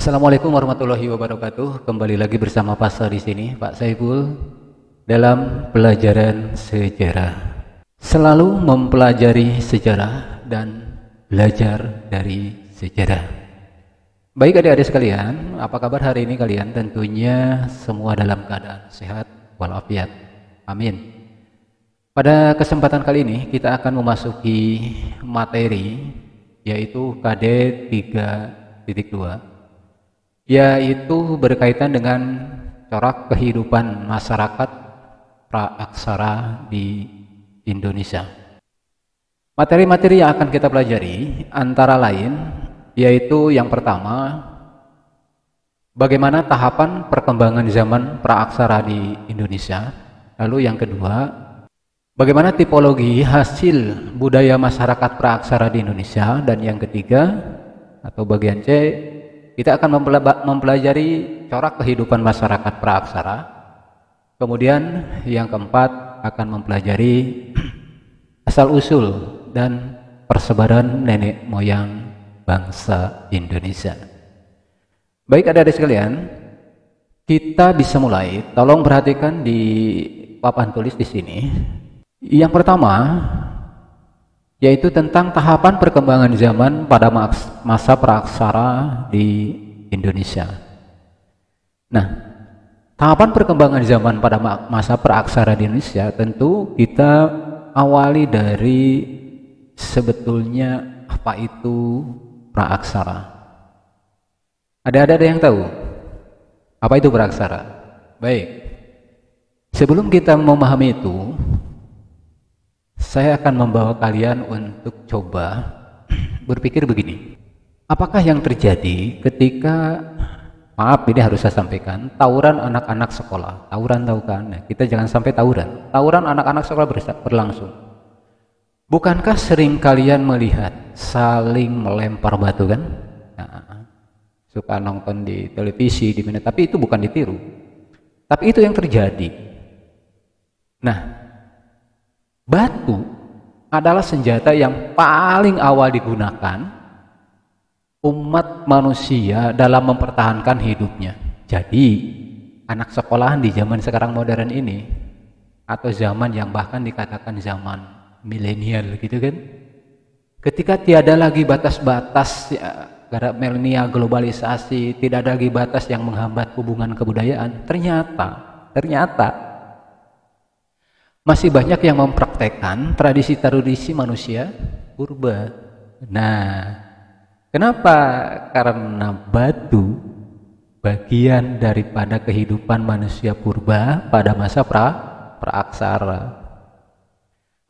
Assalamualaikum warahmatullahi wabarakatuh. Kembali lagi bersama Pasal di sini, Pak Saiful, dalam pelajaran sejarah. Selalu mempelajari sejarah dan belajar dari sejarah. Baik adik-adik sekalian, apa kabar hari ini kalian? Tentunya semua dalam keadaan sehat walafiat. Amin. Pada kesempatan kali ini kita akan memasuki materi yaitu KD 3.2, yaitu berkaitan dengan corak kehidupan masyarakat praaksara di Indonesia. Materi-materi yang akan kita pelajari antara lain yaitu yang pertama, bagaimana tahapan perkembangan zaman praaksara di Indonesia. Lalu yang kedua, bagaimana tipologi hasil budaya masyarakat praaksara di Indonesia. Dan yang ketiga atau bagian C, kita akan mempelajari corak kehidupan masyarakat praaksara. Kemudian yang keempat akan mempelajari asal-usul dan persebaran nenek moyang bangsa Indonesia. Baik adik-adik sekalian, kita bisa mulai. Tolong perhatikan di papan tulis di sini. Yang pertama yaitu tentang tahapan perkembangan zaman pada masa praaksara di Indonesia. Nah, tahapan perkembangan zaman pada masa praaksara di Indonesia tentu kita awali dari sebetulnya apa itu praaksara. Ada yang tahu apa itu praaksara? Baik, sebelum kita memahami itu, saya akan membawa kalian untuk coba berpikir begini. Apakah yang terjadi ketika, maaf ini harus saya sampaikan, tawuran anak-anak sekolah. Tawuran tahu kan? Nah, kita jangan sampai tawuran. Tawuran anak-anak sekolah berlangsung. Bukankah sering kalian melihat saling melempar batu kan? Nah, suka nonton di televisi, di mana, tapi itu bukan ditiru. Tapi itu yang terjadi. Nah, batu adalah senjata yang paling awal digunakan umat manusia dalam mempertahankan hidupnya. Jadi, anak sekolahan di zaman sekarang modern ini, atau zaman yang bahkan dikatakan zaman milenial gitu kan, ketika tiada lagi batas-batas gara milenial, globalisasi, tidak ada lagi batas yang menghambat hubungan kebudayaan, ternyata masih banyak yang mempraktekkan tradisi-tradisi manusia purba. Nah, kenapa? Karena batu bagian daripada kehidupan manusia purba pada masa praaksara.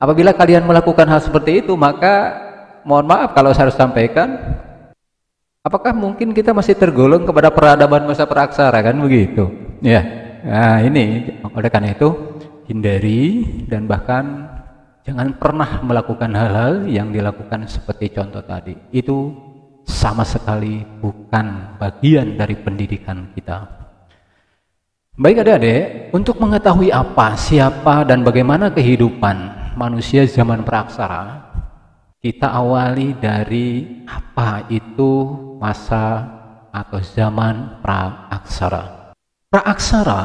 Apabila kalian melakukan hal seperti itu, maka mohon maaf kalau saya harus sampaikan, apakah mungkin kita masih tergolong kepada peradaban masa praaksara kan begitu? Ya. Nah, ini oleh karena itu hindari dan bahkan jangan pernah melakukan hal-hal yang dilakukan seperti contoh tadi. Itu sama sekali bukan bagian dari pendidikan kita. Baik adik-adik, untuk mengetahui apa, siapa, dan bagaimana kehidupan manusia zaman praaksara, kita awali dari apa itu masa atau zaman praaksara. Praaksara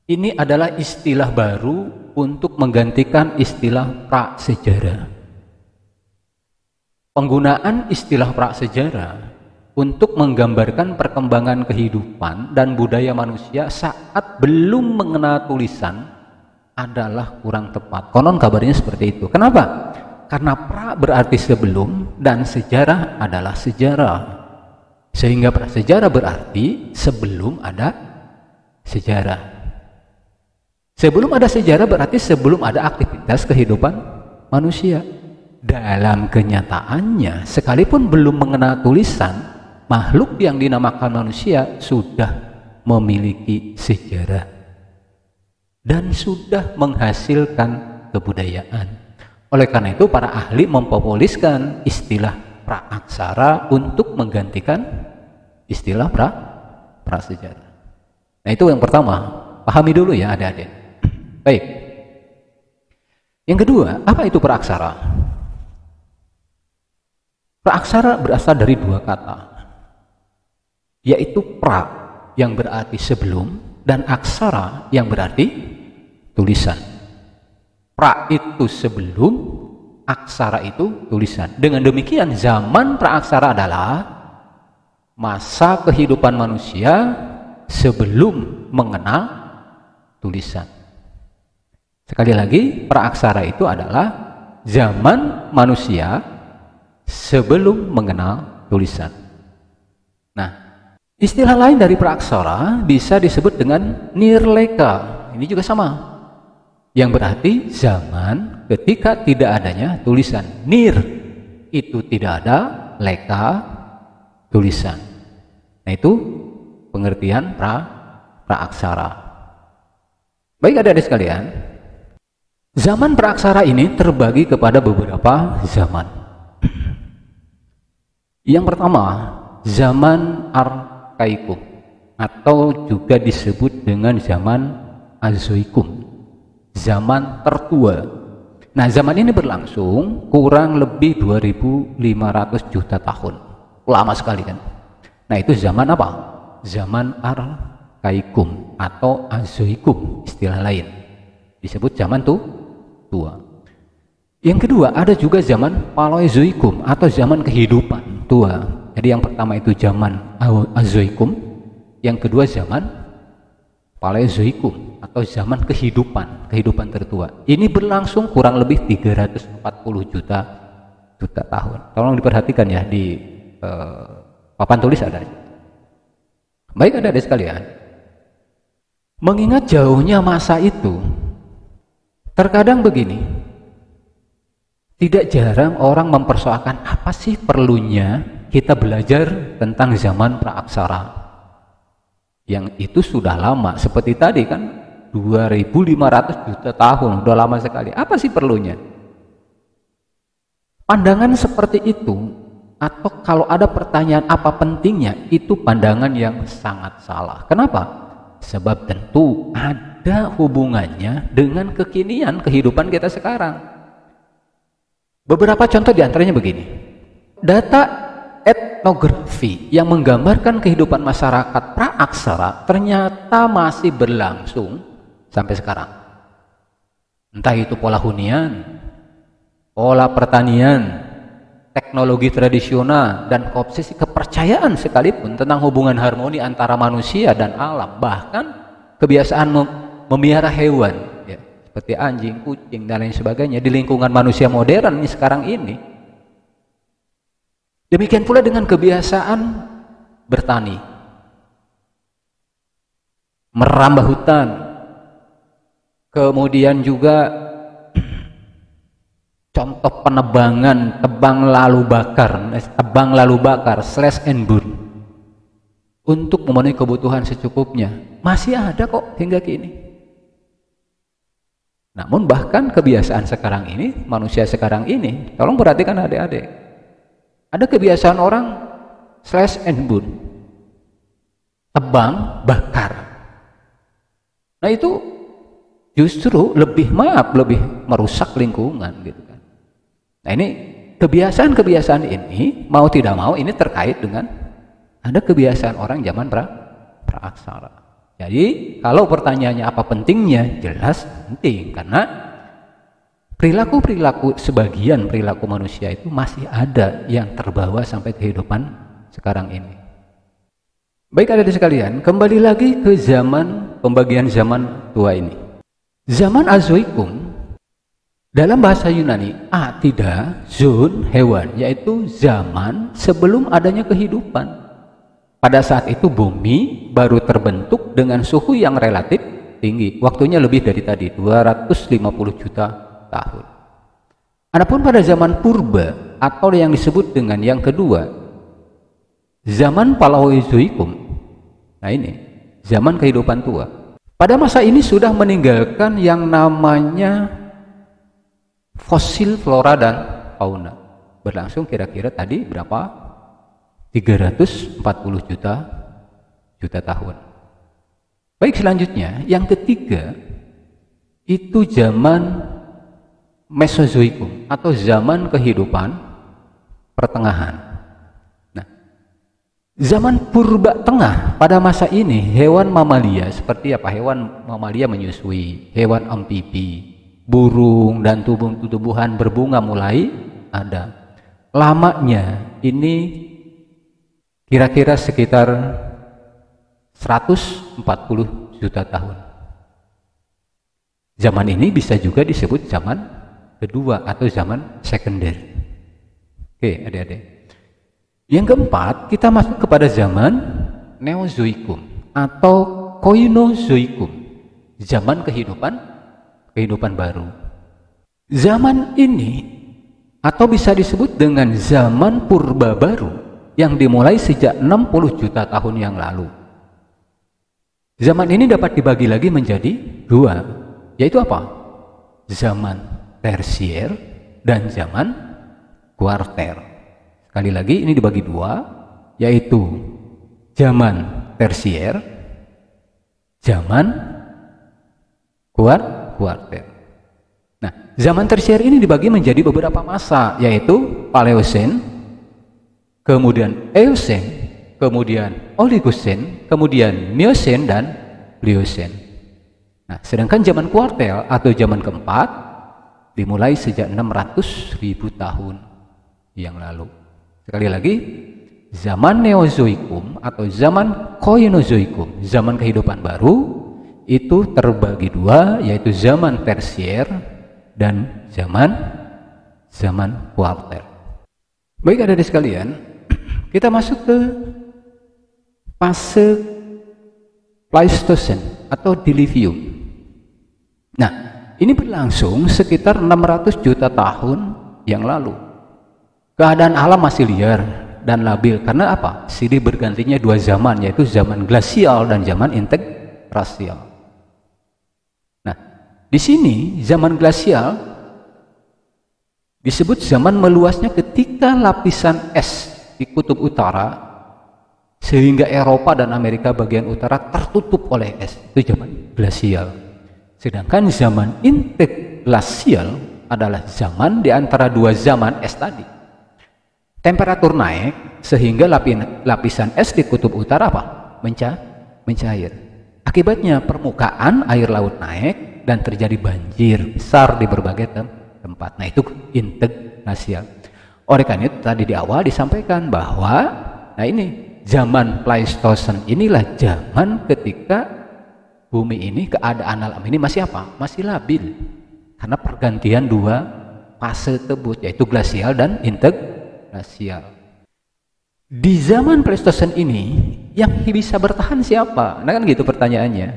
ini adalah istilah baru untuk menggantikan istilah prasejarah. Penggunaan istilah prasejarah untuk menggambarkan perkembangan kehidupan dan budaya manusia saat belum mengenal tulisan adalah kurang tepat. Konon kabarnya seperti itu. Kenapa? Karena pra berarti sebelum dan sejarah adalah sejarah. Sehingga prasejarah berarti sebelum ada sejarah. Sebelum ada sejarah berarti sebelum ada aktivitas kehidupan manusia. Dalam kenyataannya, sekalipun belum mengenal tulisan, makhluk yang dinamakan manusia sudah memiliki sejarah dan sudah menghasilkan kebudayaan. Oleh karena itu, para ahli mempopuliskan istilah praaksara untuk menggantikan istilah prasejarah. Nah, itu yang pertama. Pahami dulu ya adik-adik. Baik. Yang kedua, apa itu praaksara? Praaksara berasal dari dua kata. yaitu pra yang berarti sebelum dan aksara yang berarti tulisan. Pra itu sebelum, aksara itu tulisan. Dengan demikian zaman praaksara adalah masa kehidupan manusia sebelum mengenal tulisan. Sekali lagi, praaksara itu adalah zaman manusia sebelum mengenal tulisan. Nah, istilah lain dari praaksara bisa disebut dengan nirleka. Ini juga sama, yang berarti zaman ketika tidak adanya tulisan. Nir itu tidak ada, leka tulisan. Nah, itu pengertian praaksara. Baik adik-adik sekalian, zaman praaksara ini terbagi kepada beberapa zaman. Yang pertama, zaman arkaikum atau juga disebut dengan zaman azoikum, zaman tertua. Nah, zaman ini berlangsung kurang lebih 2500 juta tahun. Lama sekali kan? Nah, itu zaman apa? Zaman arkaikum atau azoikum, istilah lain. Disebut zaman tua. Yang kedua, ada juga zaman paleozoikum atau zaman kehidupan tua. Jadi yang pertama itu zaman azoikum, yang kedua zaman paleozoikum atau zaman kehidupan tertua. Ini berlangsung kurang lebih 340 juta tahun. Tolong diperhatikan ya, di papan tulis ada. Baik adik-adik sekalian, mengingat jauhnya masa itu, terkadang begini, tidak jarang orang mempersoalkan apa sih perlunya kita belajar tentang zaman praaksara. Yang itu sudah lama, seperti tadi kan 2500 juta tahun, udah lama sekali. Apa sih perlunya? Pandangan seperti itu, atau kalau ada pertanyaan apa pentingnya, itu pandangan yang sangat salah. Kenapa? Sebab tentu ada hubungannya dengan kekinian kehidupan kita sekarang. Beberapa contoh diantaranya begini. Data etnografi yang menggambarkan kehidupan masyarakat praaksara ternyata masih berlangsung sampai sekarang. Entah itu pola hunian, pola pertanian, teknologi tradisional, dan obsesi kepercayaan sekalipun tentang hubungan harmoni antara manusia dan alam, bahkan kebiasaan memelihara hewan ya, seperti anjing, kucing, dan lain sebagainya di lingkungan manusia modern ini sekarang ini. Demikian pula dengan kebiasaan bertani, merambah hutan, kemudian juga contoh penebangan, tebang lalu bakar slash and burn untuk memenuhi kebutuhan secukupnya, masih ada kok hingga kini. Namun bahkan kebiasaan sekarang ini, manusia sekarang ini, tolong perhatikan adik-adik, ada kebiasaan orang slash and burn, tebang bakar. Nah, itu justru lebih merusak lingkungan gitu. Nah, ini kebiasaan-kebiasaan ini mau tidak mau ini terkait dengan ada kebiasaan orang zaman praaksara. Jadi kalau pertanyaannya apa pentingnya, jelas penting, karena perilaku sebagian perilaku manusia itu masih ada yang terbawa sampai kehidupan sekarang ini. Baik adik-adik sekalian, kembali lagi ke zaman pembagian zaman tua ini. Zaman azoikum dalam bahasa Yunani, atida, zon, hewan, yaitu zaman sebelum adanya kehidupan. Pada saat itu bumi baru terbentuk dengan suhu yang relatif tinggi. Waktunya lebih dari tadi, 250 juta tahun. Adapun pada zaman purba, atau yang disebut dengan yang kedua, zaman paleozoikum. Nah ini, zaman kehidupan tua. Pada masa ini sudah meninggalkan yang namanya fosil flora dan fauna. Berlangsung kira-kira tadi berapa? 340 juta tahun. Baik, selanjutnya yang ketiga itu zaman Mesozoikum atau zaman kehidupan pertengahan. Nah, Zaman purba tengah, pada masa ini hewan mamalia seperti apa? Hewan mamalia menyusui, hewan amfibi, burung dan tumbuh-tumbuhan berbunga mulai ada. Lamanya ini kira-kira sekitar 140 juta tahun. Zaman ini bisa juga disebut zaman kedua atau zaman sekunder. Oke, adik-adik. Yang keempat, kita masuk kepada zaman Neozoikum atau Koinozoikum, zaman kehidupan baru. Zaman ini atau bisa disebut dengan zaman purba baru yang dimulai sejak 60 juta tahun yang lalu. Zaman ini dapat dibagi lagi menjadi dua, yaitu apa? Zaman tersier dan zaman kuarter. Sekali lagi ini dibagi dua, yaitu zaman tersier, zaman kuarter. Nah, zaman tersier ini dibagi menjadi beberapa masa, yaitu Paleosen, kemudian Eosen, kemudian Oligosen, kemudian Miosen dan Pliocene. Nah, sedangkan zaman kuarter atau zaman keempat dimulai sejak 600.000 tahun yang lalu. Sekali lagi, zaman Neozoikum atau zaman Koinozoikum, zaman kehidupan baru, itu terbagi dua, yaitu zaman tersier dan zaman kuarter. Baik adik-adik sekalian, kita masuk ke fase Pleistocene atau Diluvium. Nah, ini berlangsung sekitar 600 juta tahun yang lalu. Keadaan alam masih liar dan labil karena apa? Silih bergantinya dua zaman, yaitu zaman glasial dan zaman interglasial. Nah, di sini zaman glasial disebut zaman meluasnya ketika lapisan es di kutub utara sehingga Eropa dan Amerika bagian utara tertutup oleh es. Itu zaman glasial. Sedangkan zaman interglasial adalah zaman di antara dua zaman es tadi. Temperatur naik sehingga lapisan es di kutub utara apa? Mencair. Akibatnya permukaan air laut naik dan terjadi banjir besar di berbagai tempat. Nah, itu interglasial. Oleh karena itu tadi di awal disampaikan bahwa nah ini zaman Pleistocene inilah zaman ketika bumi ini, keadaan alam ini masih apa? Masih labil. Karena pergantian dua fase tersebut, yaitu glasial dan interglasial. Di zaman Pleistocene ini yang bisa bertahan siapa? Nah kan gitu pertanyaannya.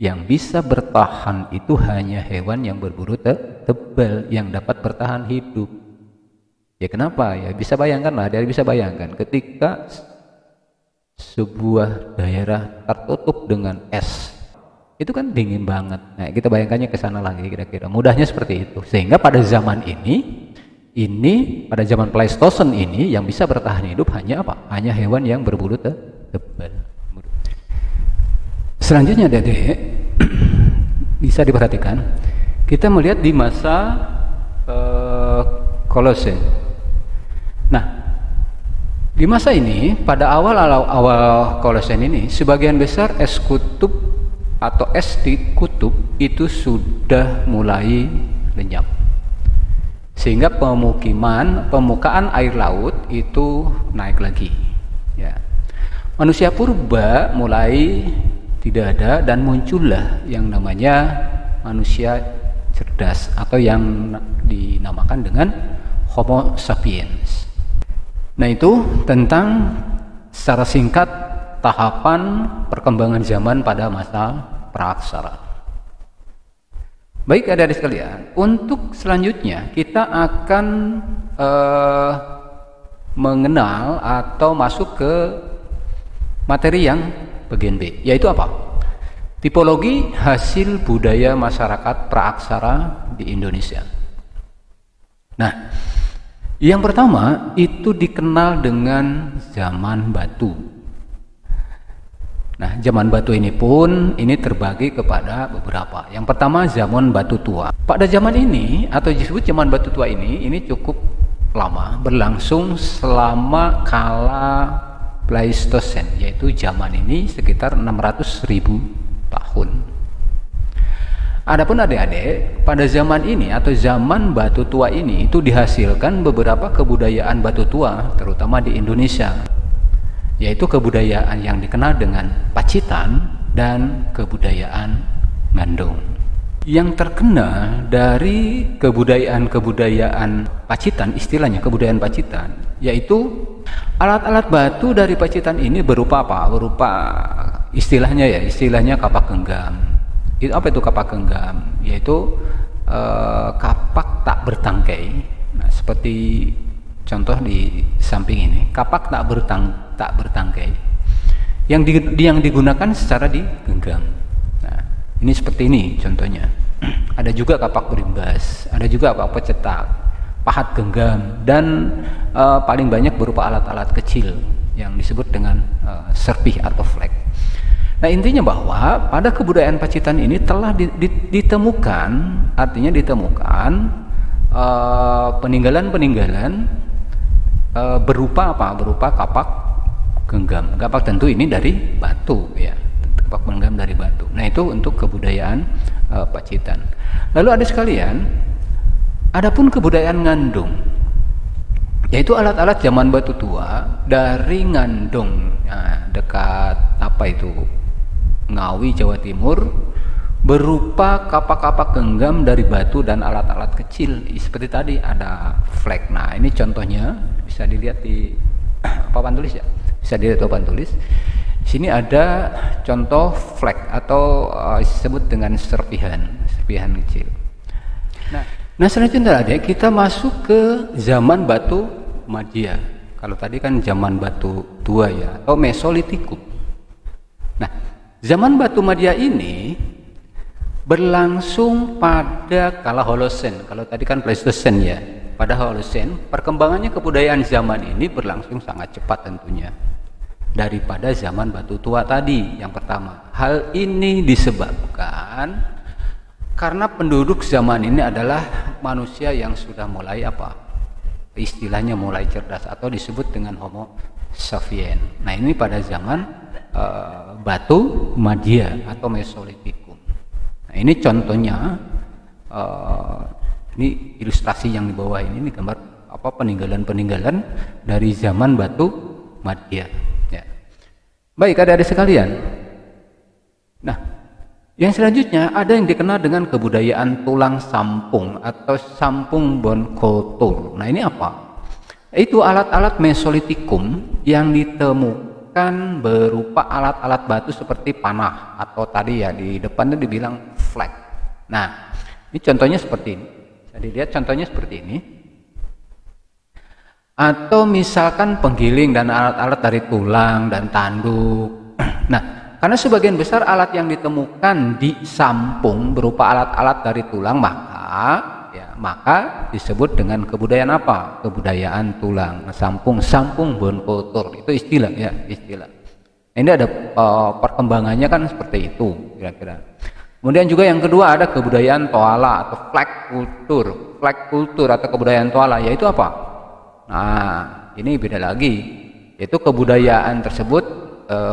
Yang bisa bertahan itu hanya hewan yang berburu tebal yang dapat bertahan hidup. Ya kenapa? Ya bisa bayangkan lah, dia bisa bayangkan ketika sebuah daerah tertutup dengan es, itu kan dingin banget. Nah kita bayangkannya ke sana lagi kira-kira. Mudahnya seperti itu. Sehingga pada zaman ini pada zaman Pleistocene ini yang bisa bertahan hidup hanya apa? Hanya hewan yang berbulu tebal. Selanjutnya Dede bisa diperhatikan, kita melihat di masa Kolose. Nah, di masa ini pada awal Kolose ini sebagian besar es kutub atau es di kutub itu sudah mulai lenyap. Sehingga permukaan air laut itu naik lagi ya. Manusia purba mulai tidak ada dan muncullah yang namanya manusia cerdas atau yang dinamakan dengan Homo sapiens. Nah itu tentang secara singkat tahapan perkembangan zaman pada masa praaksara. Baik adik-adik sekalian, untuk selanjutnya kita akan mengenal atau masuk ke materi yang bagian B, yaitu apa? Tipologi hasil budaya masyarakat praaksara di Indonesia. Nah, yang pertama itu dikenal dengan zaman batu. Nah, zaman batu ini pun terbagi kepada beberapa. Yang pertama zaman batu tua. Pada zaman ini atau disebut zaman batu tua ini cukup lama, berlangsung selama kala Pleistosen, yaitu zaman ini sekitar 600.000 tahun. Adapun adik-adik, pada zaman ini atau zaman batu tua ini itu dihasilkan beberapa kebudayaan batu tua, terutama di Indonesia, yaitu kebudayaan yang dikenal dengan Pacitan dan kebudayaan Ngandung. Yang terkenal dari kebudayaan Pacitan, istilahnya kebudayaan Pacitan, yaitu alat-alat batu dari Pacitan ini berupa apa? Berupa istilahnya kapak genggam. Itu apa itu kapak genggam? Yaitu kapak tak bertangkai. Nah, seperti contoh di samping ini, kapak tak bertangkai yang digunakan secara digenggam. Nah, ini seperti ini contohnya. Ada juga kapak berimbas, ada juga kapak pecetak, pahat genggam, dan paling banyak berupa alat-alat kecil yang disebut dengan serpih atau flag. Nah, intinya bahwa pada kebudayaan Pacitan ini telah ditemukan, artinya ditemukan peninggalan-peninggalan berupa apa? Berupa kapak genggam. Kapak tentu ini dari batu, ya, kapak genggam dari batu. Nah, itu untuk kebudayaan Pacitan. Lalu ada sekalian, adapun kebudayaan Ngandung, yaitu alat-alat zaman batu tua dari Ngandung, nah, dekat apa itu? Ngawi, Jawa Timur, berupa kapak-kapak genggam dari batu dan alat-alat kecil seperti tadi ada flag. Nah, ini contohnya bisa dilihat di papan tulis, ya, bisa dilihat di papan tulis. Di sini ada contoh flag atau disebut dengan serpihan kecil. Nah, selanjutnya adik, kita masuk ke zaman batu Madia. Kalau tadi kan zaman batu tua, ya, atau Mesolitikum. Nah, zaman batu Madia ini berlangsung pada kala Holosen. Kalau tadi kan Pleistosen, ya. Pada Holosen, perkembangannya kebudayaan zaman ini berlangsung sangat cepat tentunya daripada zaman batu tua tadi yang pertama. Hal ini disebabkan karena penduduk zaman ini adalah manusia yang sudah mulai apa? Istilahnya mulai cerdas atau disebut dengan Homo sapien. Nah, ini pada zaman batu Madia atau Mesolitikum. Nah, ini contohnya, ini ilustrasi yang di bawah ini gambar apa? Peninggalan-peninggalan dari zaman batu Madia. Ya. Baik, adik-adik sekalian. Nah, yang selanjutnya ada yang dikenal dengan kebudayaan tulang sampung atau sampung bone culture. Nah, ini apa? Itu alat-alat Mesolitikum yang ditemukan berupa alat-alat batu seperti panah atau tadi, ya, di depannya dibilang flag. Nah, ini contohnya seperti ini. Jadi lihat contohnya seperti ini. Atau misalkan penggiling dan alat-alat dari tulang dan tanduk. Nah, karena sebagian besar alat yang ditemukan di sampung berupa alat-alat dari tulang, maka disebut dengan kebudayaan apa? Kebudayaan tulang, sampung bone culture. Itu istilah, ya, istilah. Ini ada perkembangannya kan seperti itu kira-kira. Kemudian juga yang kedua ada kebudayaan Toala atau flag culture atau kebudayaan Toala, yaitu apa? Nah, ini beda lagi, yaitu kebudayaan tersebut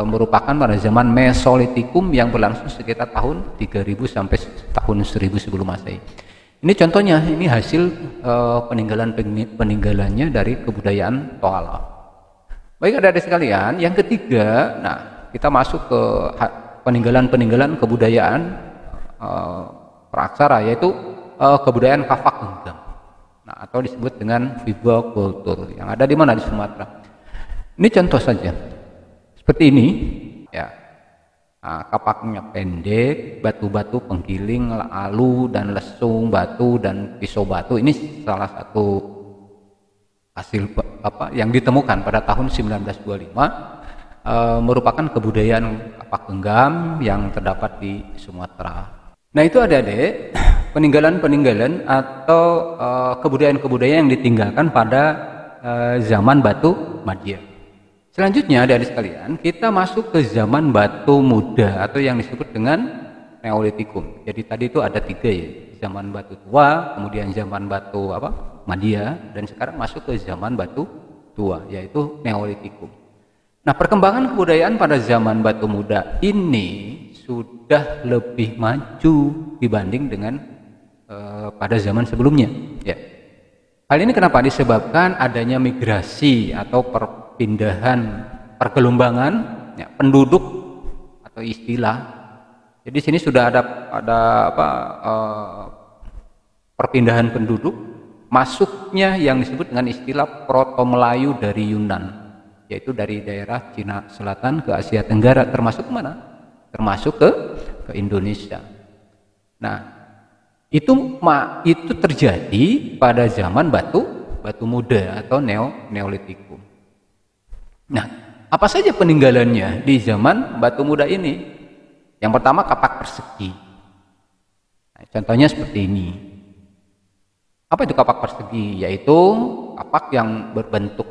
merupakan pada zaman Mesolitikum yang berlangsung sekitar tahun 3000 sampai tahun 1000 sebelum Masehi. Ini contohnya, ini hasil peninggalannya dari kebudayaan Toala. Baik, adik-adik sekalian, yang ketiga, nah, kita masuk ke peninggalan kebudayaan praksara, yaitu kebudayaan kapak genggam. Nah, atau disebut dengan Vibo culture yang ada di mana? Di Sumatera. Ini contoh saja. Seperti ini, ya. Nah, kapaknya pendek, batu-batu penggiling, alu dan lesung batu dan pisau batu. Ini salah satu hasil apa yang ditemukan pada tahun 1925, merupakan kebudayaan kapak genggam yang terdapat di Sumatera. Nah, itu adik-adik peninggalan-peninggalan atau kebudayaan-kebudayaan yang ditinggalkan pada zaman batu Madia. Selanjutnya, adik-adik sekalian, kita masuk ke zaman batu muda atau yang disebut dengan Neolitikum. Jadi tadi itu ada 3, ya, zaman batu tua, kemudian zaman batu Madia, dan sekarang masuk ke zaman batu tua, yaitu Neolitikum. Nah, perkembangan kebudayaan pada zaman Batu Muda ini sudah lebih maju dibanding dengan pada zaman sebelumnya. Ya. Hal ini kenapa? Disebabkan adanya migrasi atau perpindahan pergelombangan ya, penduduk atau istilah. Jadi sini sudah ada perpindahan penduduk, masuknya yang disebut dengan istilah Proto Melayu dari Yunan, yaitu dari daerah Cina Selatan ke Asia Tenggara, termasuk mana? Termasuk ke Indonesia. Nah, itu terjadi pada zaman Batu Muda atau Neolitikum. Nah, apa saja peninggalannya di zaman Batu Muda ini? Yang pertama, kapak persegi. Nah, contohnya seperti ini. Apa itu kapak persegi? Yaitu kapak yang berbentuk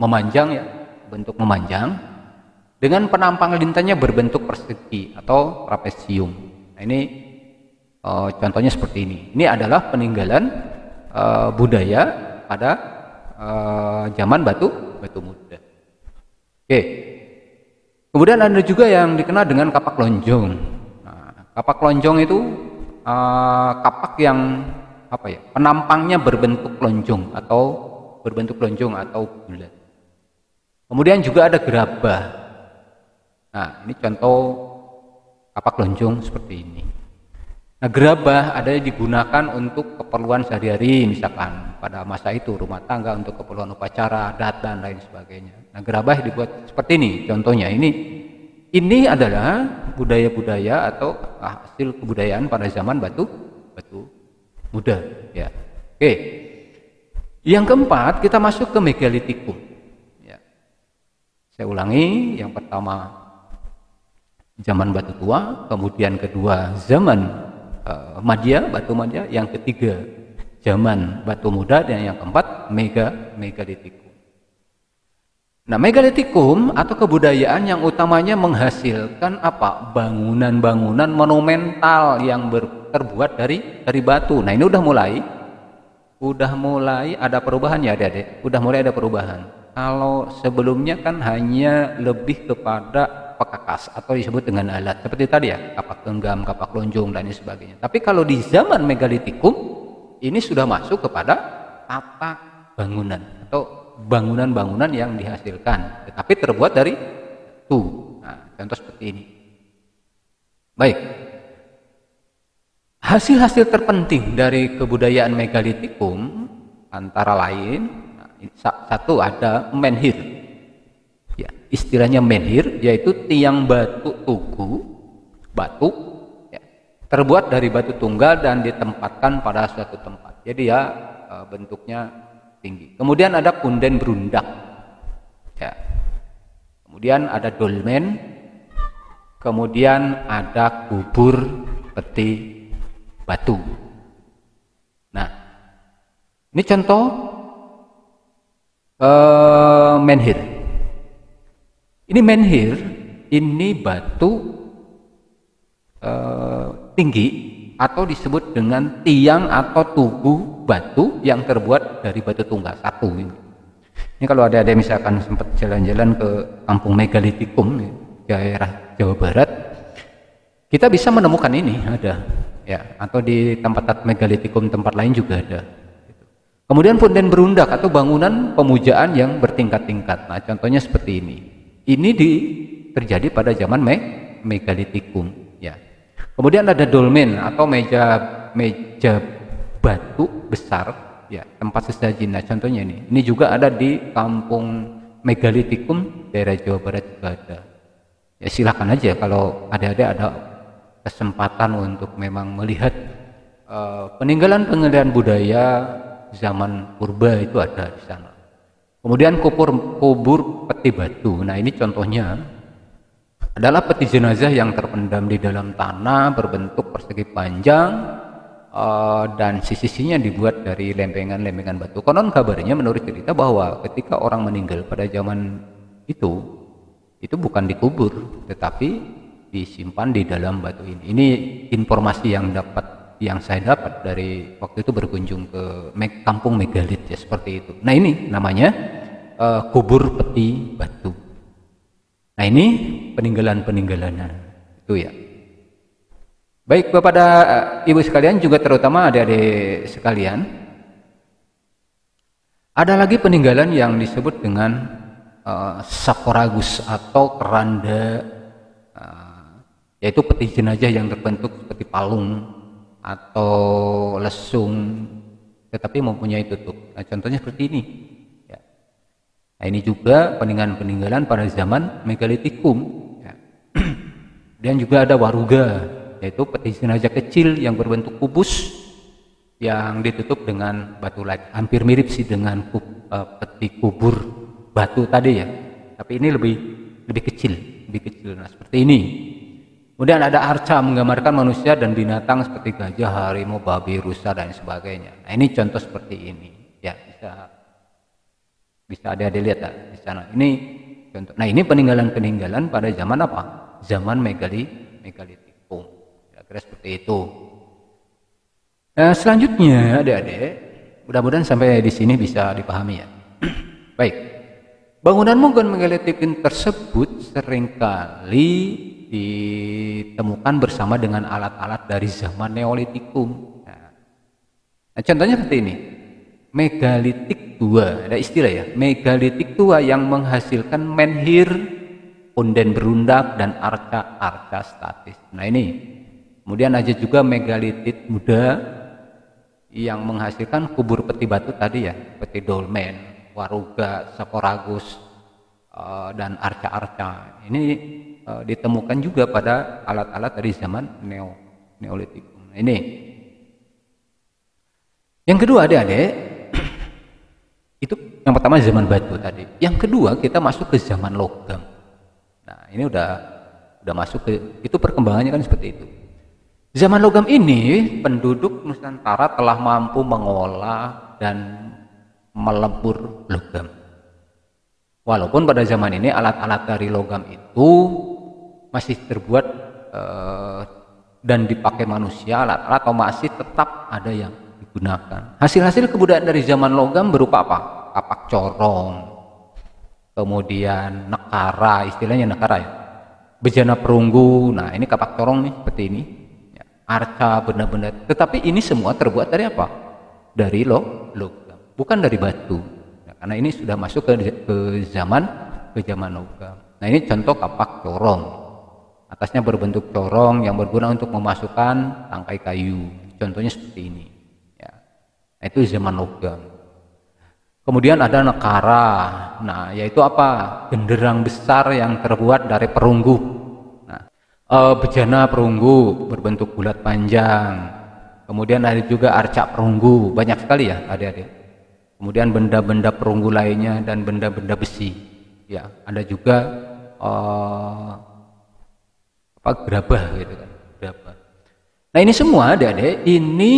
memanjang ya, bentuk memanjang dengan penampang lintanya berbentuk persegi atau trapesium. Nah, ini contohnya seperti ini. Ini adalah peninggalan budaya pada zaman Batu Muda. Oke. Kemudian ada juga yang dikenal dengan kapak lonjong. Nah, kapak lonjong itu kapak yang penampangnya berbentuk lonjong atau bulat. Kemudian juga ada gerabah. Nah, ini contoh kapak lonjong seperti ini. Nah, gerabah ada yang digunakan untuk keperluan sehari-hari, misalkan pada masa itu rumah tangga untuk keperluan upacara, adat dan lain sebagainya. Nah, gerabah dibuat seperti ini. Contohnya ini adalah budaya-budaya atau hasil kebudayaan pada zaman Batu Muda. Ya, oke. Yang keempat, kita masuk ke Megalitikum. Ya. Saya ulangi, yang pertama zaman Batu Tua, kemudian kedua zaman Batu Madya, yang ketiga zaman Batu Muda, dan yang keempat Megalitikum. Nah, Megalitikum atau kebudayaan yang utamanya menghasilkan bangunan-bangunan monumental yang terbuat dari batu. Nah, ini udah mulai ada perubahan ya, Adik-adik. Udah mulai ada perubahan. Kalau sebelumnya kan hanya lebih kepada pekakas atau disebut dengan alat seperti tadi ya, kapak genggam, kapak lonjong dan lain sebagainya. Tapi kalau di zaman Megalitikum ini sudah masuk kepada tata bangunan atau bangunan-bangunan yang dihasilkan tetapi terbuat dari batu. Nah, contoh seperti ini. Baik. Hasil-hasil terpenting dari kebudayaan Megalitikum antara lain satu ada menhir. Ya, istilahnya menhir yaitu tiang batu ya, terbuat dari batu tunggal dan ditempatkan pada suatu tempat. Jadi ya bentuknya tinggi. Kemudian ada punden berundak. Ya. Kemudian ada dolmen. Kemudian ada kubur peti batu. Nah, ini contoh menhir. Ini menhir, ini batu tinggi atau disebut dengan tiang atau tugu batu yang terbuat dari batu tunggal satu. Ini kalau ada misalkan sempat jalan-jalan ke kampung Megalitikum daerah Jawa Barat, kita bisa menemukan ini ada ya, atau di tempat Megalitikum tempat lain juga ada. Kemudian punden berundak atau bangunan pemujaan yang bertingkat-tingkat. Nah, contohnya seperti ini. Ini terjadi pada zaman Megalitikum ya. Kemudian ada dolmen atau meja batu besar ya, tempat sesaji. Nah, contohnya ini. Ini juga ada di kampung Megalitikum daerah Jawa Barat juga ada. Ya, silakan aja kalau ada kesempatan untuk memang melihat peninggalan budaya zaman purba itu ada di sana. Kemudian kubur peti batu. Nah, ini contohnya adalah peti jenazah yang terpendam di dalam tanah berbentuk persegi panjang dan sisi-sisinya dibuat dari lempengan-lempengan batu. Konon kabarnya menurut cerita bahwa ketika orang meninggal pada zaman itu bukan dikubur tetapi disimpan di dalam batu ini. Ini informasi yang saya dapat dari waktu itu berkunjung ke kampung Megalit ya, seperti itu. Nah, ini namanya kubur peti batu Nah, ini peninggalan-peninggalannya itu ya. Baik kepada ibu sekalian, juga terutama adik-adik sekalian, ada lagi peninggalan yang disebut dengan sakoragus atau keranda, yaitu peti jenazah yang terbentuk seperti palung atau lesung tetapi mempunyai tutup. Nah, contohnya seperti ini ya. Nah, ini juga peninggalan-peninggalan pada zaman megalitikum ya. Dan juga ada waruga, yaitu peti jenazah kecil yang berbentuk kubus yang ditutup dengan batu lagi, hampir mirip sih dengan peti kubur batu tadi ya, tapi ini lebih kecil. Nah, seperti ini. Kemudian ada arca menggambarkan manusia dan binatang seperti gajah, harimau, babi, rusa dan sebagainya. Nah, ini contoh seperti ini ya, bisa ada lihat ya di sana. Ini contoh. Nah, ini peninggalan-peninggalan pada zaman apa? Zaman megalitikum. Kira-kira seperti itu. Nah, selanjutnya adik-adik, mudah-mudahan sampai di sini bisa dipahami ya. Baik, bangunan megalitikum tersebut seringkali ditemukan bersama dengan alat-alat dari zaman Neolitikum. Nah, contohnya seperti ini, megalitik tua, ada istilah ya, megalitik tua yang menghasilkan menhir, punden berundak dan arca-arca statis. Nah, ini kemudian ada juga megalitik muda yang menghasilkan kubur peti batu tadi ya, peti dolmen, waruga, sakoragus, dan arca-arca. Ini ditemukan juga pada alat-alat dari zaman Neolitikum. Nah, ini yang kedua adik-adik, itu yang pertama zaman batu tadi. Yang kedua kita masuk ke zaman logam. Nah, ini udah masuk ke itu, perkembangannya kan seperti itu. Zaman logam ini penduduk Nusantara telah mampu mengolah dan melebur logam. Walaupun pada zaman ini alat-alat dari logam itu masih terbuat dan dipakai manusia, alat-alat atau masih tetap ada yang digunakan. Hasil-hasil kebudayaan dari zaman logam berupa apa? Kapak corong, kemudian nekara, istilahnya nekara ya, bejana perunggu. Nah, ini kapak corong nih seperti ini. Arca, benda-benda, tetapi ini semua terbuat dari apa? Dari logam, bukan dari batu. Nah, karena ini sudah masuk ke zaman logam. Nah, ini contoh kapak corong. Atasnya berbentuk corong yang berguna untuk memasukkan tangkai kayu. Contohnya seperti ini. Ya. Nah, itu zaman logam. Kemudian ada nekara. Nah, yaitu apa? Genderang besar yang terbuat dari perunggu. Bejana perunggu berbentuk bulat panjang. Kemudian ada juga arca perunggu, banyak sekali ya adik-adik. Kemudian benda-benda perunggu lainnya dan benda-benda besi. Ya, ada juga gerabah gitu kan, gerabah. Nah, ini semua adik-adik, ini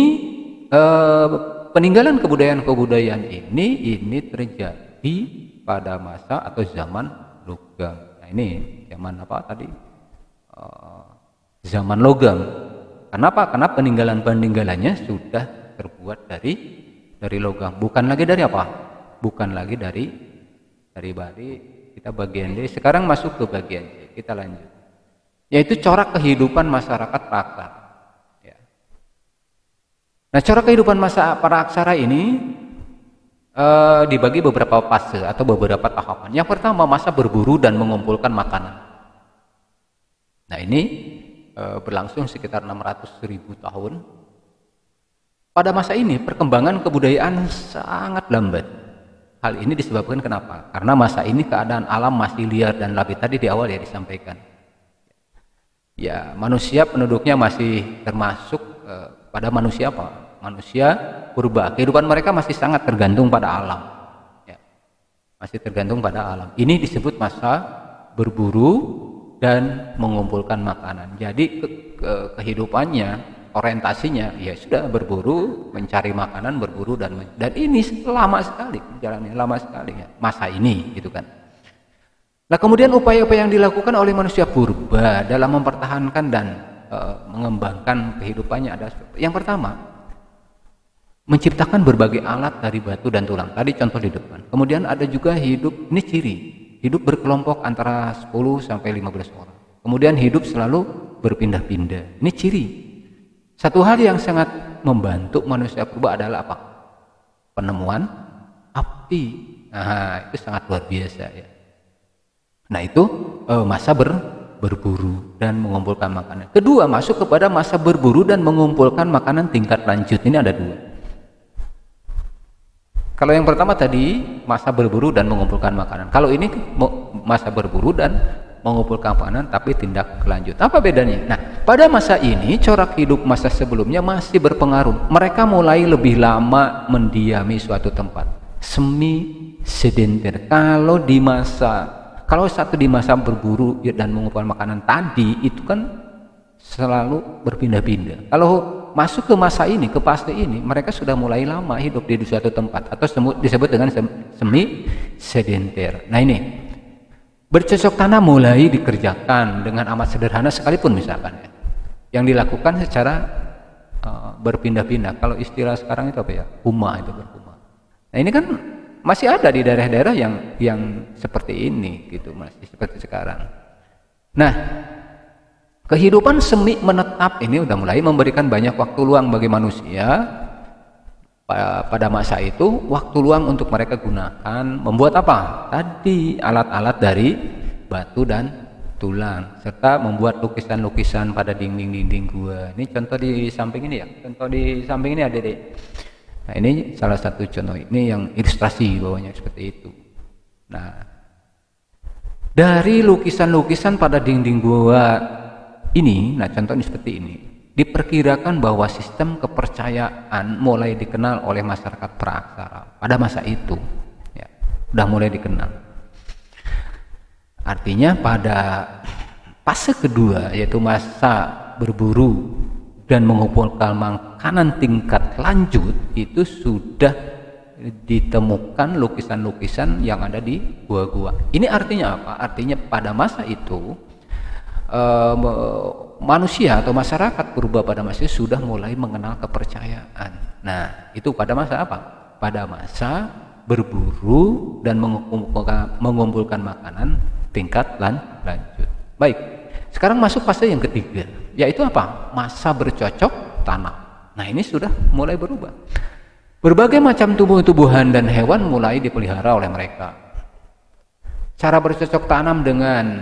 peninggalan kebudayaan ini terjadi pada masa atau zaman logam. Nah, ini zaman apa tadi? Zaman logam. Kenapa? Karena peninggalannya sudah terbuat dari logam. Bukan lagi dari apa? Bukan lagi dari kita bagian D. Sekarang masuk ke bagian C. Kita lanjut. Yaitu corak kehidupan masyarakat praksara. Ya. Nah, corak kehidupan masyarakat praksara ini dibagi beberapa fase atau beberapa tahapan. Yang pertama, masa berburu dan mengumpulkan makanan. Nah, ini berlangsung sekitar 600.000 tahun. Pada masa ini perkembangan kebudayaan sangat lambat. Hal ini disebabkan kenapa? Karena masa ini keadaan alam masih liar dan labil, tadi di awal ya disampaikan. Ya, manusia penduduknya masih termasuk pada manusia apa? Manusia purba. Kehidupan mereka masih sangat tergantung pada alam. Ya, masih tergantung pada alam. Ini disebut masa berburu dan mengumpulkan makanan. Jadi kehidupannya, orientasinya ya sudah berburu, mencari makanan, berburu dan ini lama sekali, jalannya lama sekali ya, masa ini gitu kan. Nah, kemudian upaya-upaya yang dilakukan oleh manusia purba dalam mempertahankan dan mengembangkan kehidupannya ada yang pertama, menciptakan berbagai alat dari batu dan tulang. Tadi contoh di depan. Kemudian ada juga hidup, ini ciri hidup berkelompok antara 10 sampai 15 orang. Kemudian hidup selalu berpindah-pindah. Ini ciri. Satu hal yang sangat membantu manusia purba adalah apa? Penemuan api. Nah, itu sangat luar biasa ya. Nah, itu masa berburu dan mengumpulkan makanan. Kedua, masuk kepada masa berburu dan mengumpulkan makanan tingkat lanjut. Ini ada dua. Kalau yang pertama tadi masa berburu dan mengumpulkan makanan. Kalau ini masa berburu dan mengumpulkan makanan tapi tindak lanjut. Apa bedanya? Nah, pada masa ini corak hidup masa sebelumnya masih berpengaruh. Mereka mulai lebih lama mendiami suatu tempat. Semi sedenter. Kalau satu di masa berburu dan mengumpulkan makanan tadi itu kan selalu berpindah-pindah. Kalau masuk ke masa ini, ke fase ini, mereka sudah mulai lama hidup di suatu tempat atau disebut dengan semi sedenter. Nah, ini bercocok tanam mulai dikerjakan dengan amat sederhana sekalipun misalkan ya, yang dilakukan secara berpindah-pindah. Kalau istilah sekarang itu apa ya? Huma itu berhuma. Nah, ini kan masih ada di daerah-daerah yang seperti ini gitu, masih seperti sekarang. Nah, kehidupan semi menetap ini udah mulai memberikan banyak waktu luang bagi manusia. Pada masa itu waktu luang untuk mereka gunakan membuat apa? Tadi alat-alat dari batu dan tulang, serta membuat lukisan-lukisan pada dinding-dinding gua. Ini contoh di samping ini ya. Contoh di samping ini ada deh. Nah, ini salah satu contoh. Ini yang ilustrasi bawahnya seperti itu. Nah, dari lukisan-lukisan pada dinding gua ini, nah contohnya seperti ini. Diperkirakan bahwa sistem kepercayaan mulai dikenal oleh masyarakat praaksara pada masa itu, ya, udah mulai dikenal. Artinya pada fase kedua, yaitu masa berburu dan mengumpulkan makanan tingkat lanjut, itu sudah ditemukan lukisan-lukisan yang ada di gua-gua. Ini artinya apa? Artinya pada masa itu manusia atau masyarakat purba pada masa itu sudah mulai mengenal kepercayaan. Nah, itu pada masa apa? Pada masa berburu dan mengumpulkan makanan tingkat lanjut. Baik, sekarang masuk fase yang ketiga, yaitu apa? Masa bercocok tanam. Nah, ini sudah mulai berubah. Berbagai macam tumbuh-tumbuhan dan hewan mulai dipelihara oleh mereka. Cara bercocok tanam dengan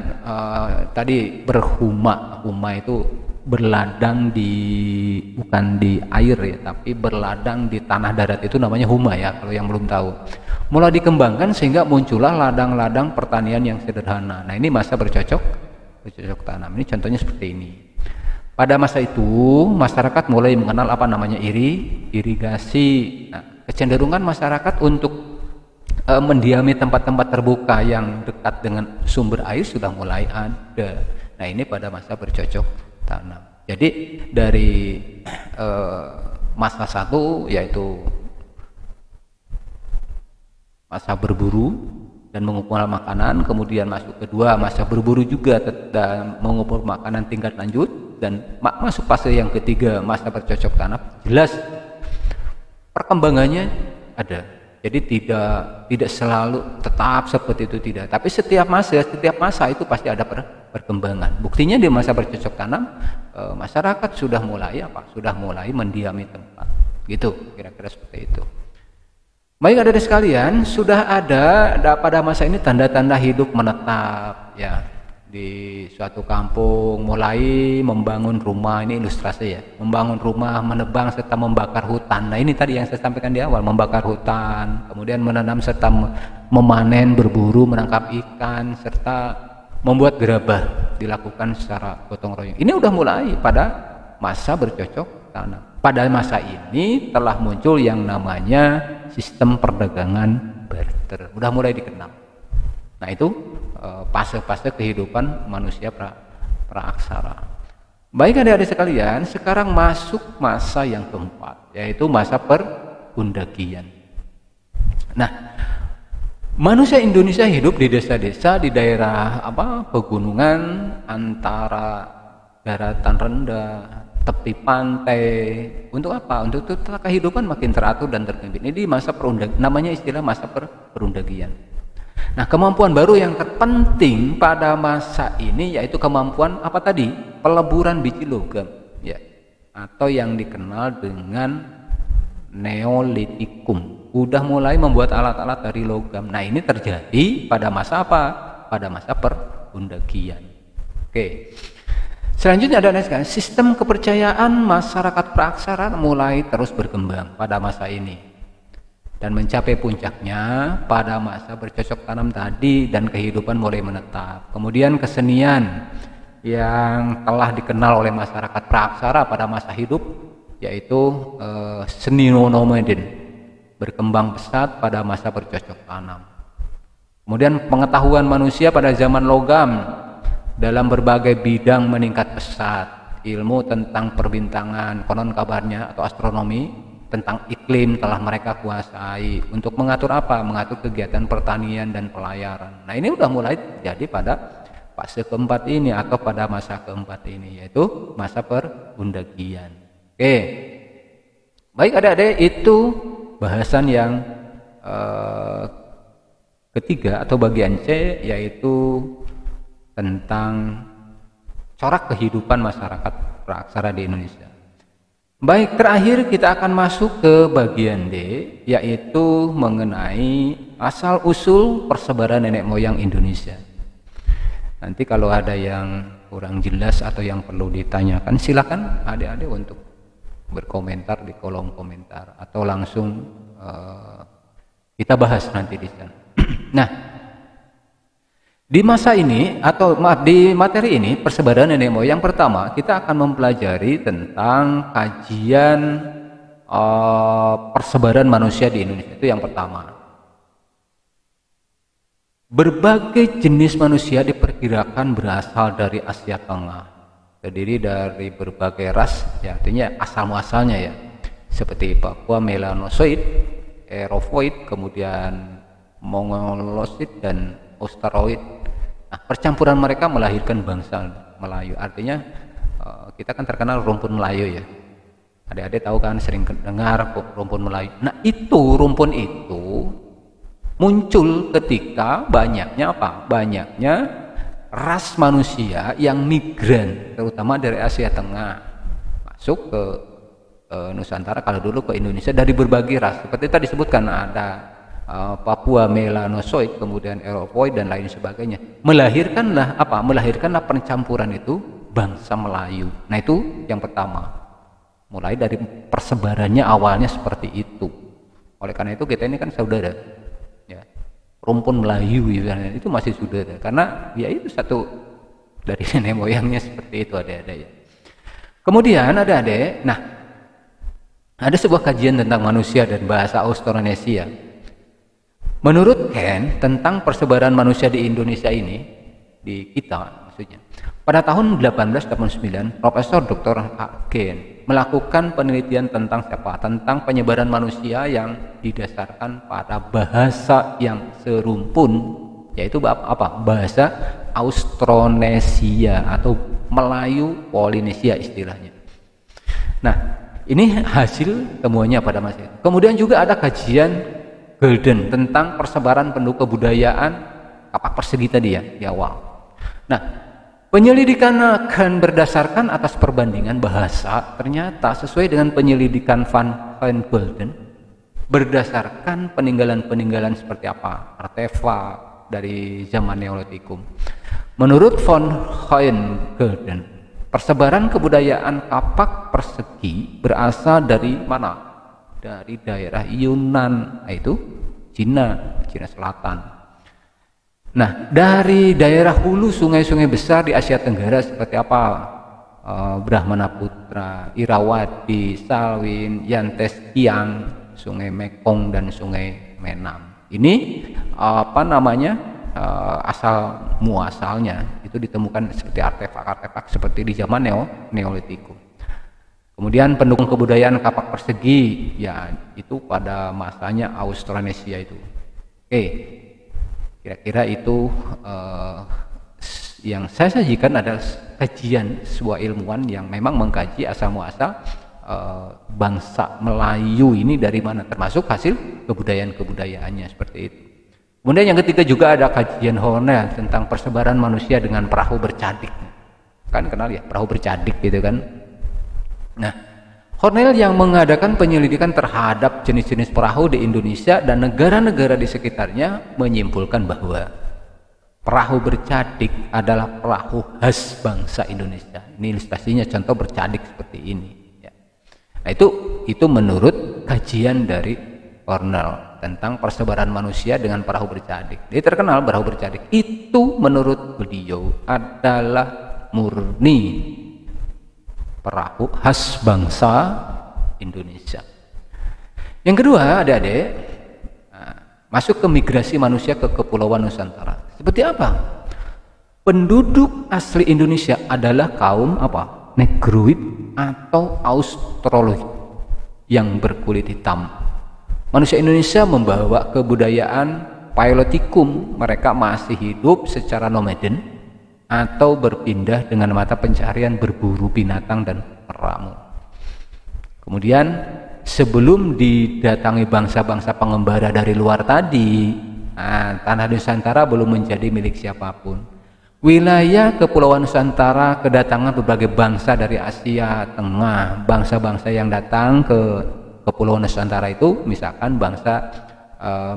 tadi berhuma. Huma itu berladang bukan di air ya, tapi berladang di tanah darat, itu namanya huma ya, kalau yang belum tahu. Mulai dikembangkan sehingga muncullah ladang-ladang pertanian yang sederhana. Nah, ini masa bercocok tanam. Ini contohnya seperti ini. Pada masa itu masyarakat mulai mengenal apa namanya irigasi. Nah, kecenderungan masyarakat untuk mendiami tempat-tempat terbuka yang dekat dengan sumber air sudah mulai ada. Nah, ini pada masa bercocok tanam. Jadi dari masa satu yaitu masa berburu dan mengumpulkan makanan, kemudian masuk kedua masa berburu juga dan mengumpul makanan tingkat lanjut, dan masuk fase yang ketiga masa bercocok tanam. Jelas perkembangannya ada. Jadi tidak selalu tetap seperti itu, tidak. Tapi setiap masa itu pasti ada perkembangan. Buktinya di masa bercocok tanam masyarakat sudah mulai mendiami tempat. Gitu, kira-kira seperti itu. Baik, adik-adik sekalian, sudah ada pada masa ini tanda-tanda hidup menetap ya. Di suatu kampung mulai membangun rumah, ini ilustrasi ya, membangun rumah, menebang serta membakar hutan. Nah, ini tadi yang saya sampaikan di awal, membakar hutan, kemudian menanam serta memanen, berburu, menangkap ikan, serta membuat gerabah dilakukan secara gotong royong. Ini udah mulai pada masa bercocok tanam. Pada masa ini telah muncul yang namanya sistem perdagangan barter, udah mulai dikenal. Nah, itu fase-fase kehidupan manusia praaksara. Baik, adik-adik sekalian, sekarang masuk masa yang keempat, yaitu masa perundagian. Nah, manusia Indonesia hidup di desa-desa di daerah pegunungan antara daratan rendah, tepi pantai. Untuk apa? Untuk kehidupan makin teratur dan terpimpin. Ini masa namanya istilah masa perundagian. Nah, kemampuan baru yang terpenting pada masa ini yaitu kemampuan apa tadi? Peleburan biji logam, ya, atau yang dikenal dengan Neolitikum. Udah mulai membuat alat-alat dari logam. Nah, ini terjadi pada masa apa? Pada masa Perundagian. Oke. Selanjutnya ada sistem kepercayaan masyarakat praaksara mulai terus berkembang pada masa ini. Dan mencapai puncaknya pada masa bercocok tanam tadi dan kehidupan mulai menetap. Kemudian kesenian yang telah dikenal oleh masyarakat praaksara pada masa hidup yaitu seni nomaden berkembang pesat pada masa bercocok tanam. Kemudian pengetahuan manusia pada zaman logam dalam berbagai bidang meningkat pesat. Ilmu tentang perbintangan, konon kabarnya, atau astronomi, tentang iklim telah mereka kuasai. Untuk mengatur apa? Mengatur kegiatan pertanian dan pelayaran. Nah, ini udah mulai terjadi pada fase keempat ini atau pada masa keempat ini, yaitu masa Perundagian. Oke, baik adik-adik, itu bahasan yang ketiga atau bagian C, yaitu tentang corak kehidupan masyarakat praaksara di Indonesia. Baik, terakhir kita akan masuk ke bagian D, yaitu mengenai asal-usul persebaran nenek moyang Indonesia. Nanti kalau ada yang kurang jelas atau yang perlu ditanyakan, silakan adik-adik untuk berkomentar di kolom komentar atau langsung kita bahas nanti di sana. Nah, di masa ini atau di materi ini persebaran nenek moyang pertama kita akan mempelajari tentang kajian persebaran manusia di Indonesia. Itu yang pertama. Berbagai jenis manusia diperkirakan berasal dari Asia Tengah, terdiri dari berbagai ras, ya, artinya asal muasalnya ya, seperti Papua Melanosoid, Erofoid, kemudian Mongoloid dan Australoid. Nah, percampuran mereka melahirkan bangsa Melayu. Artinya kita kan terkenal rumpun Melayu ya. Adik-adik tahu kan, sering dengar rumpun Melayu. Nah, rumpun itu muncul ketika banyaknya apa? Banyaknya ras manusia yang migran, terutama dari Asia Tengah, masuk ke Nusantara, kalau dulu ke Indonesia, dari berbagai ras. Seperti tadi disebutkan ada Papua Melanosoid, kemudian Erofoid dan lain sebagainya. Melahirkanlah apa? Melahirkanlah pencampuran itu bangsa Melayu. Nah, itu yang pertama. Mulai dari persebarannya awalnya seperti itu. Oleh karena itu kita ini kan saudara. Ya. Rumpun Melayu itu masih saudara. Karena ya itu satu dari nenek moyangnya seperti itu, ada ya. Kemudian ada-ada. Nah, ada sebuah kajian tentang manusia dan bahasa Austronesia. Menurut Ken, tentang persebaran manusia di Indonesia ini, di kita maksudnya, pada tahun 1889, Profesor Dr. Ken melakukan penelitian tentang siapa? Tentang penyebaran manusia yang didasarkan pada bahasa yang serumpun, yaitu apa? Bahasa Austronesia atau Melayu Polinesia istilahnya. Nah, ini hasil temuannya pada masa itu. Kemudian juga ada kajian Golden tentang persebaran penduduk kebudayaan kapak persegi tadi ya di awal. Nah, penyelidikan akan berdasarkan atas perbandingan bahasa. Ternyata sesuai dengan penyelidikan Van Golden, berdasarkan peninggalan-peninggalan seperti apa, artefak dari zaman Neolitikum. Menurut Van Golden, persebaran kebudayaan kapak persegi berasal dari mana? Dari daerah Yunan, yaitu Cina Selatan. Nah, dari daerah hulu sungai-sungai besar di Asia Tenggara seperti apa? Brahmanaputra, Irawadi, Salween, Yantes, Kiang, Sungai Mekong dan Sungai Menam. Ini asal muasalnya itu ditemukan seperti artefak-artefak seperti di zaman Neolitikum. Kemudian pendukung kebudayaan kapak persegi, ya itu pada masanya Austronesia itu. Oke, kira-kira itu yang saya sajikan adalah kajian sebuah ilmuwan yang memang mengkaji asal muasal bangsa Melayu ini dari mana, termasuk hasil kebudayaan-kebudayaannya seperti itu. Kemudian yang ketiga juga ada kajian Hornell tentang persebaran manusia dengan perahu bercadik. Kan kenal ya perahu bercadik gitu kan. Nah, Hornell yang mengadakan penyelidikan terhadap jenis-jenis perahu di Indonesia dan negara-negara di sekitarnya menyimpulkan bahwa perahu bercadik adalah perahu khas bangsa Indonesia. Ini ilustrasinya contoh bercadik seperti ini. Ya. Nah itu menurut kajian dari Hornell tentang persebaran manusia dengan perahu bercadik. Dia terkenal perahu bercadik itu menurut beliau adalah murni perahu khas bangsa Indonesia. Yang kedua, adik-adik, masuk ke migrasi manusia ke Kepulauan Nusantara. Seperti apa? Penduduk asli Indonesia adalah kaum apa? Negroid atau Australoid yang berkulit hitam. Manusia Indonesia membawa kebudayaan Paleolitikum. Mereka masih hidup secara nomaden atau berpindah dengan mata pencarian berburu binatang dan meramu. Kemudian sebelum didatangi bangsa-bangsa pengembara dari luar tadi, tanah Nusantara belum menjadi milik siapapun. Wilayah Kepulauan Nusantara kedatangan berbagai bangsa dari Asia Tengah. Bangsa-bangsa yang datang ke Kepulauan Nusantara itu misalkan bangsa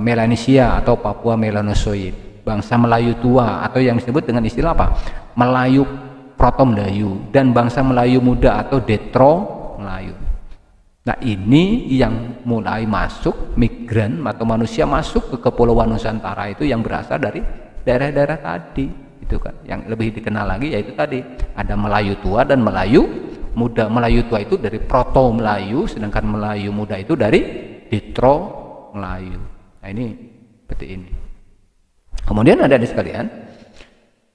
Melanesia atau Papua Melanosoid, bangsa Melayu tua atau yang disebut dengan istilah apa? Melayu Proto-Melayu, dan bangsa Melayu muda atau Detro Melayu. Nah, ini yang mulai masuk migran atau manusia masuk ke Kepulauan Nusantara itu yang berasal dari daerah-daerah tadi, itu kan. Yang lebih dikenal lagi yaitu tadi ada Melayu tua dan Melayu muda. Melayu tua itu dari Proto Melayu, sedangkan Melayu muda itu dari Detro Melayu. Nah, ini seperti ini. Kemudian ada sekalian,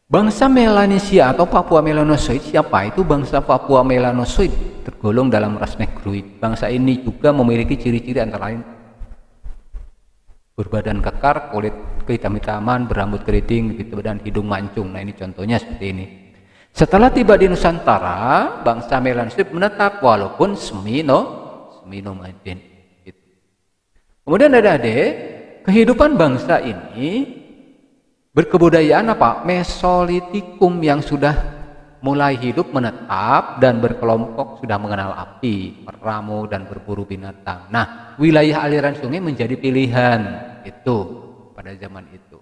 bangsa Melanesia atau Papua Melanosoid. Siapa itu bangsa Papua Melanosoid? Tergolong dalam ras Negroid. Bangsa ini juga memiliki ciri-ciri antara lain berbadan kekar, kulit kehitam-hitaman, berambut keriting, gitu, dan hidung mancung. Nah, ini contohnya seperti ini. Setelah tiba di Nusantara, bangsa Melanosoid menetap walaupun semi-nomaden. Gitu. Kemudian adik-adik, kehidupan bangsa ini berkebudayaan apa? Mesolitikum yang sudah mulai hidup menetap dan berkelompok, sudah mengenal api, meramu dan berburu binatang. Nah, wilayah aliran sungai menjadi pilihan itu pada zaman itu.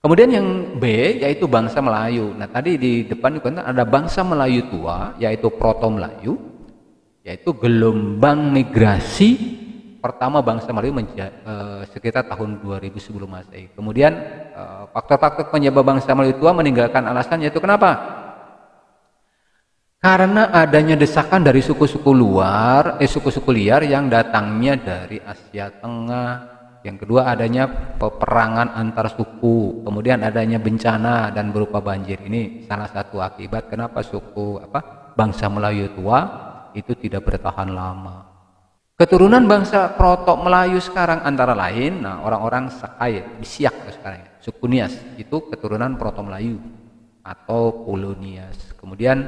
Kemudian yang B yaitu bangsa Melayu. Nah, tadi di depan ada bangsa Melayu tua yaitu Proto Melayu, yaitu gelombang migrasi pertama bangsa Melayu sekitar tahun 2000 sebelum Masehi. Kemudian faktor-faktor penyebab bangsa Melayu tua meninggalkan alasan yaitu kenapa? Karena adanya desakan dari suku-suku liar yang datangnya dari Asia Tengah. Yang kedua adanya peperangan antar suku, kemudian adanya bencana dan berupa banjir. Ini salah satu akibat kenapa bangsa Melayu tua itu tidak bertahan lama. Keturunan bangsa Proto Melayu sekarang antara lain, orang-orang Sakai, Bisiak sekarang, suku Nias itu keturunan Proto Melayu atau Polonias. Kemudian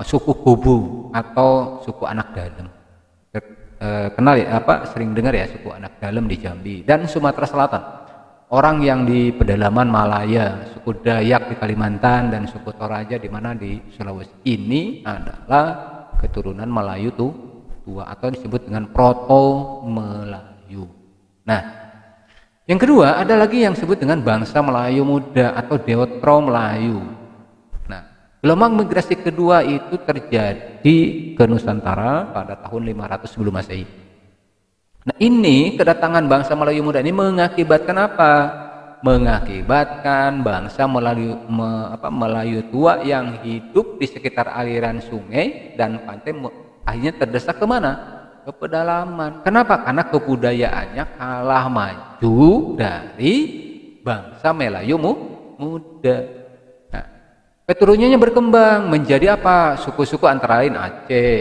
suku Kubu atau suku Anak Dalem. Kenal ya, sering dengar ya suku Anak Dalem di Jambi dan Sumatera Selatan. Orang yang di pedalaman Malaya, suku Dayak di Kalimantan dan suku Toraja di mana di Sulawesi. Ini adalah keturunan Melayu tua atau disebut dengan Proto Melayu. Nah, yang kedua ada lagi yang disebut dengan bangsa Melayu muda atau Deutro Melayu. Nah, gelombang migrasi kedua itu terjadi ke Nusantara pada tahun 500 sebelum Masehi. Nah, ini kedatangan bangsa Melayu muda ini mengakibatkan apa? Mengakibatkan bangsa Melayu tua yang hidup di sekitar aliran sungai dan pantai akhirnya terdesak kemana? Ke pedalaman. Kenapa? Karena kebudayaannya kalah maju dari bangsa Melayu muda. Nah, keturunannya berkembang menjadi apa? Suku-suku antara lain Aceh,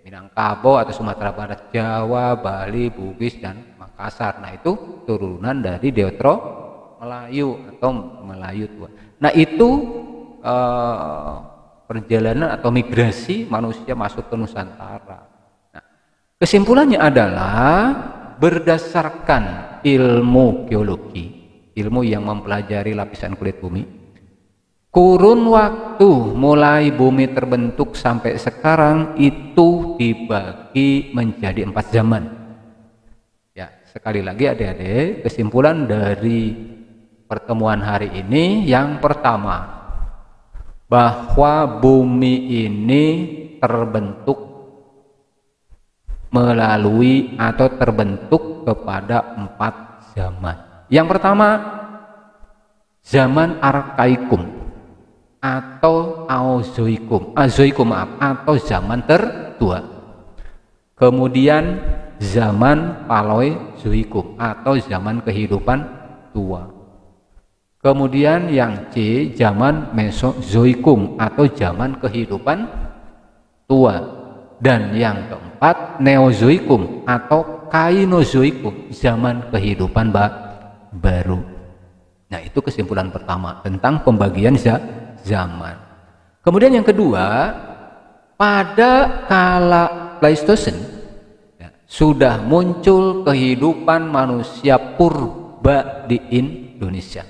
Minangkabau atau Sumatera Barat, Jawa, Bali, Bugis dan Makassar. Nah, itu turunan dari Deutro Melayu atau Melayu tua. Nah, itu perjalanan atau migrasi manusia masuk ke Nusantara. Nah, kesimpulannya adalah berdasarkan ilmu geologi ilmu yang mempelajari lapisan kulit bumi. Kurun waktu mulai bumi terbentuk sampai sekarang itu dibagi menjadi 4 zaman. Ya, sekali lagi adik-adik, kesimpulan dari pertemuan hari ini yang pertama, bahwa bumi ini terbentuk melalui atau terbentuk kepada 4 zaman. Yang pertama, zaman arkaikum atau azoikum atau zaman tertua. Kemudian zaman paleozoikum atau zaman kehidupan tua. Kemudian yang C, zaman mesozoikum atau zaman kehidupan tua. Dan yang keempat, neozoikum atau kainozoikum, zaman kehidupan baru. Nah, itu kesimpulan pertama tentang pembagian zaman. Kemudian yang kedua, pada kala Pleistosen ya, sudah muncul kehidupan manusia purba di Indonesia.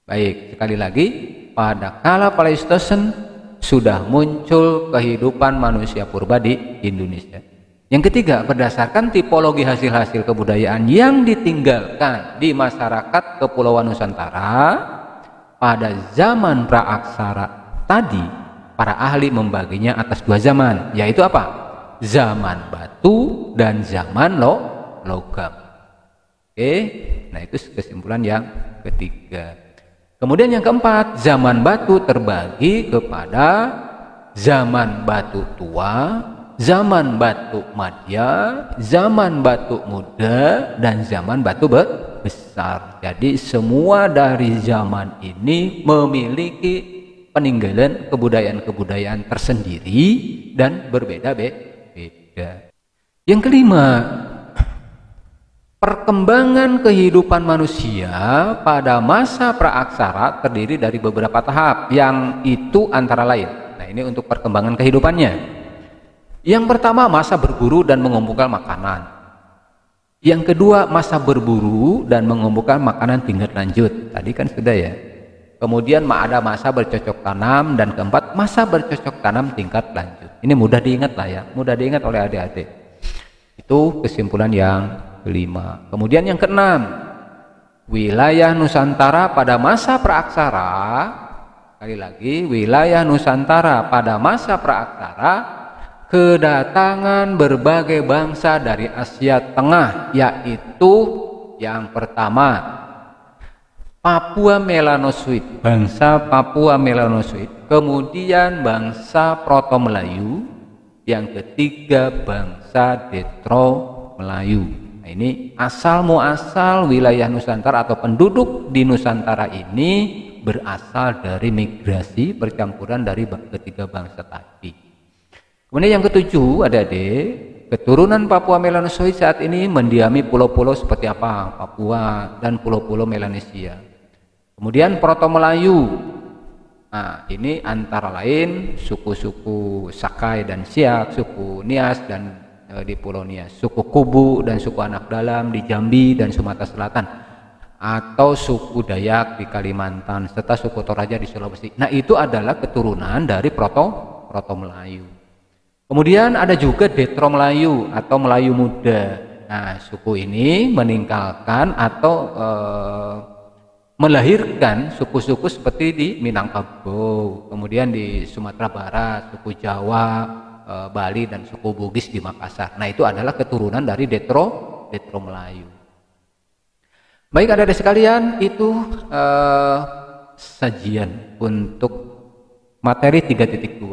Baik, sekali lagi, pada kala Pleistosen sudah muncul kehidupan manusia purba di Indonesia. Yang ketiga, berdasarkan tipologi hasil-hasil kebudayaan yang ditinggalkan di masyarakat Kepulauan Nusantara, pada zaman praaksara tadi, para ahli membaginya atas 2 zaman, yaitu apa? Zaman batu dan zaman logam. Oke, nah itu kesimpulan yang ketiga. Kemudian yang keempat, zaman batu terbagi kepada zaman batu tua, zaman batu madya, zaman batu muda, dan zaman batu besar. Jadi semua dari zaman ini memiliki peninggalan kebudayaan-kebudayaan tersendiri dan berbeda-beda. Yang kelima, perkembangan kehidupan manusia pada masa praaksara terdiri dari beberapa tahap, yang itu antara lain. Nah, ini untuk perkembangan kehidupannya. Yang pertama, masa berburu dan mengumpulkan makanan. Yang kedua, masa berburu dan mengumpulkan makanan tingkat lanjut. Tadi kan sudah ya. Kemudian ada masa bercocok tanam, dan keempat, masa bercocok tanam tingkat lanjut. Ini mudah diingat lah ya, mudah diingat oleh adik-adik. Itu kesimpulan yang kelima. Kemudian yang keenam, wilayah Nusantara pada masa praaksara. Sekali lagi, wilayah Nusantara pada masa praaksara kedatangan berbagai bangsa dari Asia Tengah, yaitu yang pertama, Papua Melanosuit, bangsa Papua Melanosuit. Kemudian bangsa Proto Melayu. Yang ketiga, bangsa Detro Melayu. Nah, ini asal muasal wilayah Nusantara atau penduduk di Nusantara ini berasal dari migrasi percampuran dari ketiga bangsa tadi. Kemudian yang ketujuh, adik-adik, keturunan Papua Melanosoid saat ini mendiami pulau-pulau seperti apa? Papua dan pulau-pulau Melanesia. Kemudian Proto Melayu. Nah, ini antara lain suku-suku Sakai dan Siak, suku Nias dan di Pulau Nias, suku Kubu dan suku Anak Dalam di Jambi dan Sumatera Selatan, atau suku Dayak di Kalimantan, serta suku Toraja di Sulawesi. Nah, itu adalah keturunan dari Proto Melayu. Kemudian ada juga Detro Melayu atau Melayu Muda. Nah, suku ini meninggalkan atau melahirkan suku-suku seperti di Minangkabau, kemudian di Sumatera Barat, suku Jawa, Bali, dan suku Bugis di Makassar. Nah, itu adalah keturunan dari Detro Melayu. Baik, adik-adik sekalian, itu sajian untuk materi 3.2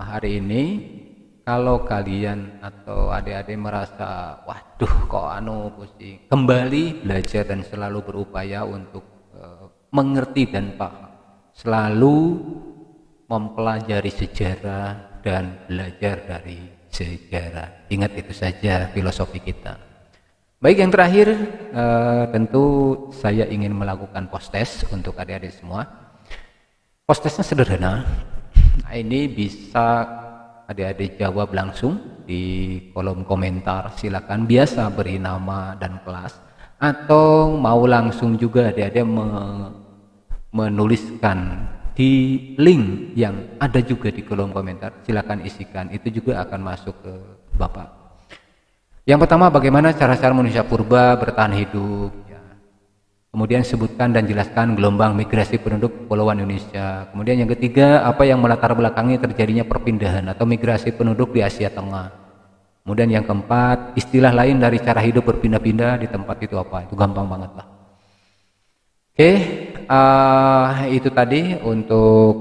hari ini. Kalau kalian atau adik-adik merasa waduh kok pusing, kembali belajar dan selalu berupaya untuk mengerti dan paham, selalu mempelajari sejarah dan belajar dari sejarah. Ingat itu saja filosofi kita. Baik, yang terakhir tentu saya ingin melakukan post-test untuk adik-adik semua. Post-testnya sederhana. Nah, ini bisa adik-adik jawab langsung di kolom komentar. Silakan, biasa beri nama dan kelas, atau mau langsung juga adik-adik menuliskan di link yang ada juga di kolom komentar, silakan isikan, itu juga akan masuk ke Bapak. Yang pertama, bagaimana cara-cara manusia purba bertahan hidup ya. Kemudian sebutkan dan jelaskan gelombang migrasi penduduk Kepulauan Indonesia. Kemudian yang ketiga, apa yang melatar belakangi terjadinya perpindahan atau migrasi penduduk di Asia Tengah. Kemudian yang keempat, istilah lain dari cara hidup berpindah-pindah di tempat itu apa? Itu gampang banget lah. Oke, itu tadi untuk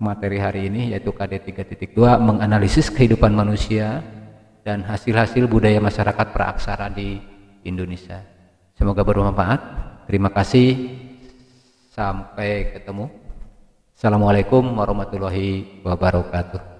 materi hari ini, yaitu KD 3.2 menganalisis kehidupan manusia dan hasil-hasil budaya masyarakat praaksara di Indonesia. Semoga bermanfaat. Terima kasih. Sampai ketemu. Assalamualaikum warahmatullahi wabarakatuh.